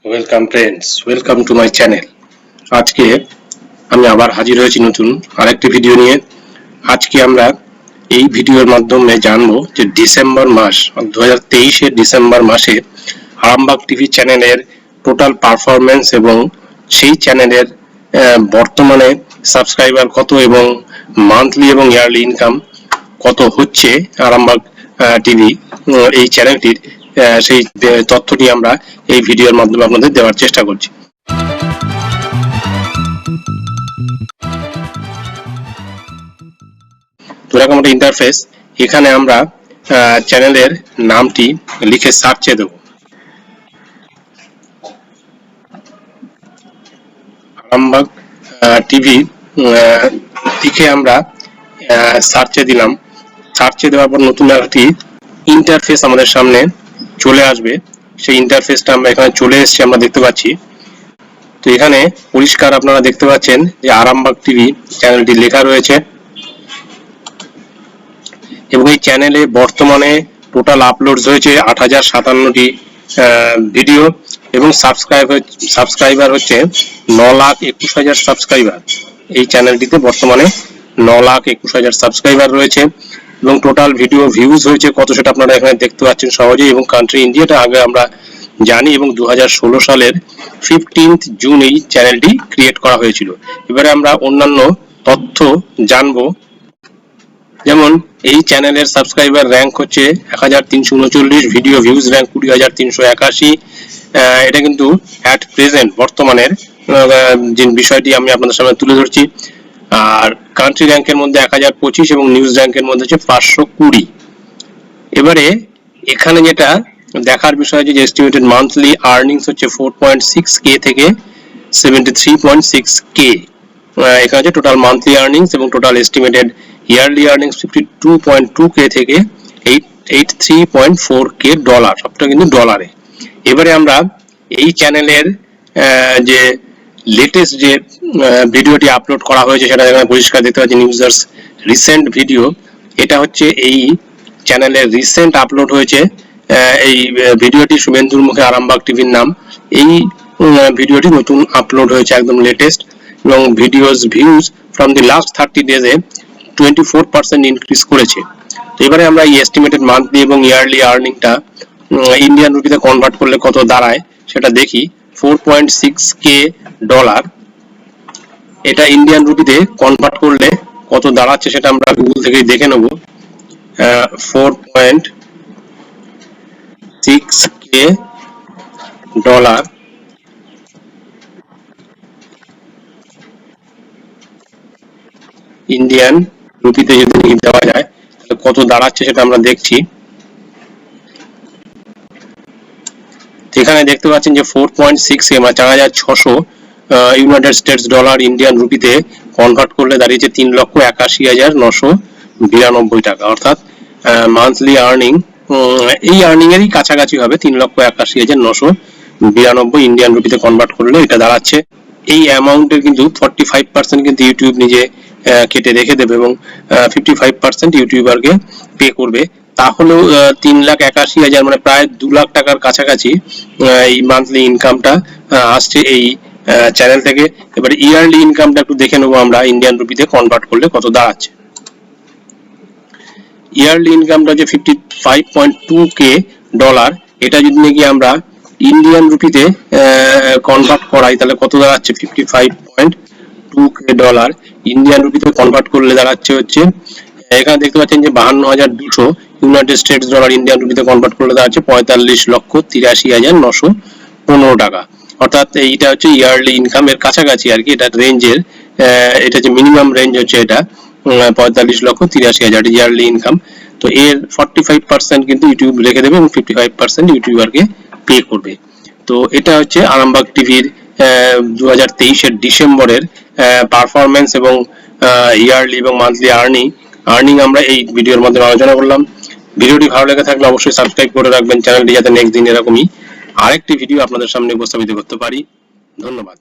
Welcome friends, welcome to my channel. আজকে আমি আবার হাজির হয়েছি নতুন আরেকটি ভিডিও নিয়ে। আজকে আমরা এই ভিডিওর মাধ্যমে জানবো যে ডিসেম্বর মাস 2023-এর ডিসেম্বর মাসে আরামবাগ টিভি চ্যানেলের টোটাল পারফরমেন্স এবং সেই চ্যানেলের বর্তমানে সাবস্ক্রাইবার কত এবং মান্থলি এবং ইয়ারলি ইনকাম কত হচ্ছে আরামবাগ টিভি এই চ্যানেলটির, সেই তথ্যটি আমরা এই ভিডিওর মাধ্যমে আপনাদের দেওয়ার চেষ্টা করছি। তো এরকম একটা ইন্টারফেস, এখানে আমরা চ্যানেলের নামটি লিখে সার্চে দেব। আরামবাগ টিভি লিখে আমরা সার্চে দিলাম। সার্চে দেওয়ার পর নতুন একটি ইন্টারফেস আমাদের সামনে চলে আসবে। সেই ইন্টারফেসটা আমরা এখানে চলে এসেছি, আমরা দেখতে পাচ্ছি। তো এখানে পরিষ্কার আপনারা দেখতে পাচ্ছেন যে আরামবাগ টিভি চ্যানেলটি লেখা রয়েছে এবং এই চ্যানেলে বর্তমানে টোটাল আপলোডস হয়েছে 8057টি ভিডিও এবং সাবস্ক্রাইবার হচ্ছে 9,21,000 সাবস্ক্রাইবার। এই চ্যানেলটিতে বর্তমানে 9,21,000 সাবস্ক্রাইবার রয়েছে এবং টোটাল ভিডিও ভিউজ হয়েছে কত সেটা আপনারা এখানে দেখতে পাচ্ছেন সহজেই। এবং কান্ট্রি ইন্ডিয়াটা আগে আমরা জানি এবং 2016 সালের 15 জুন এই চ্যানেলটি ক্রিয়েট করা হয়েছিল। এবারে আমরা অন্যান্য তথ্য জানবো, যেমন এই চ্যানেলের সাবস্ক্রাইবার র্যাঙ্ক হচ্ছে 1339, ভিডিও ভিউজ র্যাঙ্ক 20,381। এটা কিন্তু অ্যাট প্রেজেন্ট বর্তমানের যে বিষয়টি আমি আপনাদের সামনে তুলে ধরছি। আর কান্ট্রি র্যাঙ্কের মধ্যে 1025 এবং নিউজ র্যাঙ্কের মধ্যে হচ্ছে 520। এবারে এখানে যেটা দেখার বিষয় যে এস্টিমেটেড মান্থলি আর্নিংস হচ্ছে 4.6K থেকে 73.6K। এখানে হচ্ছে টোটাল মান্থলি আর্নিংস এবং total estimated yearly earnings 52.2K থেকে 83.4K ডলার, সবটা কিন্তু ডলারে। এবারে আমরা এই চ্যানেলের যে লেটেস্ট যে ভিডিওটি আপলোড করা হয়েছে সেটা এখানে পরিষ্কার দেখতে পাচ্ছি, ইউজার্স রিসেন্ট ভিডিও। এটা হচ্ছে এই চ্যানেলের রিসেন্ট আপলোড হয়েছে এই ভিডিওটি, শুভেন্দুর মুখে আরামবাগ টিভির নাম। এই ভিডিওটি নতুন আপলোড হয়েছে, একদম লেটেস্ট, এবং videos views from the last 30 ডেজে 24% increase করেছে। তো এবারে আমরা এই এস্টিমেটেড মান্থলি এবং ইয়ারলি আর্নিংটা ইন্ডিয়ান রুপিতে কনভার্ট করলে কত দাঁড়ায় সেটা দেখি। 4.6K ডলার, এটা ইন্ডিয়ান রুপিতে কনভার্ট করলে কত দাঁড়াচ্ছে সেটা আমরা গুগল থেকেই দেখে নেব। 4.6K ডলার ইন্ডিয়ান রুপিতে যদি দেওয়া যায় তাহলে কত দাঁড়াচ্ছে সেটা আমরা দেখছি। এখানে দেখতে পাচ্ছেন যে 4.6 মানে 4,600 ইউনাইটেড স্টেটস ডলার ইন্ডিয়ান রুপিতে কনভার্ট করলে দাঁড়িয়েছে 3,81,992 টাকা। অর্থাৎ মান্থলি আর্নিং এই আর্নিং এরই কাছাকাছি হবে, 3,81,992 ইন্ডিয়ান রুপিতে কনভার্ট করলে এটা দাঁড়াচ্ছে। এই অ্যামাউন্টের কিন্তু 45% কিন্তু ইউটিউব নিজে কেটে রেখে দেবে এবং 55% ইউটিউবারকে পে করবে। তাহলেও 3,81,000 মানে প্রায় 2 লাখ টাকার কাছাকাছি এই মান্থলি ইনকামটা আসছে এই চ্যানেল থেকে। এবারে ইয়ারলি ইনকামটা একটু দেখে নেবো আমরা, ইন্ডিয়ান রুপিতে কনভার্ট করলে কত দাঁড়াচ্ছে। ইয়ারলি ইনকামটা যে 55.2K ডলার, এটা যদি নাকি আমরা ইন্ডিয়ান রুপিতে কনভার্ট করাই তাহলে কত দাঁড়াচ্ছে। 55.2K ডলার ইন্ডিয়ান রুপিতে কনভার্ট করলে দাঁড়াচ্ছে হচ্ছে, এখানে দেখতে পাচ্ছেন যে 52,200 ইউনাইটেড স্টেটস ডলার ইন্ডিয়ান রুপিতে কনভার্ট করলে দাঁড়াচ্ছে 45,83,915 টাকা। অর্থাৎ এইটা হচ্ছে ইয়ারলি ইনকামের কাছাকাছি আর কি, এটা রেঞ্জের, এটা যে মিনিমাম রেঞ্জ হচ্ছে এটা 45,83,000 ইয়ারলি ইনকাম। তো এর 45% কিন্তু ইউটিউব রেখে দেবে এবং 55% ইউটিউবারকে পে করবে। তো এটা হচ্ছে আরামবাগ টিভির 2023-এর ডিসেম্বরের পারফরমেন্স এবং ইয়ারলি এবং মান্থলি আর্নিং আমরা এই ভিডিওর মধ্যে আলোচনা করলাম। ভিডিওটি ভালো লেগে থাকলে অবশ্যই সাবস্ক্রাইব করে রাখবেন চ্যানেলটি, যাতে নেক্সট দিন এরকমই আরেকটি ভিডিও আপনাদের সামনে উপস্থাপিত করতে পারি। ধন্যবাদ।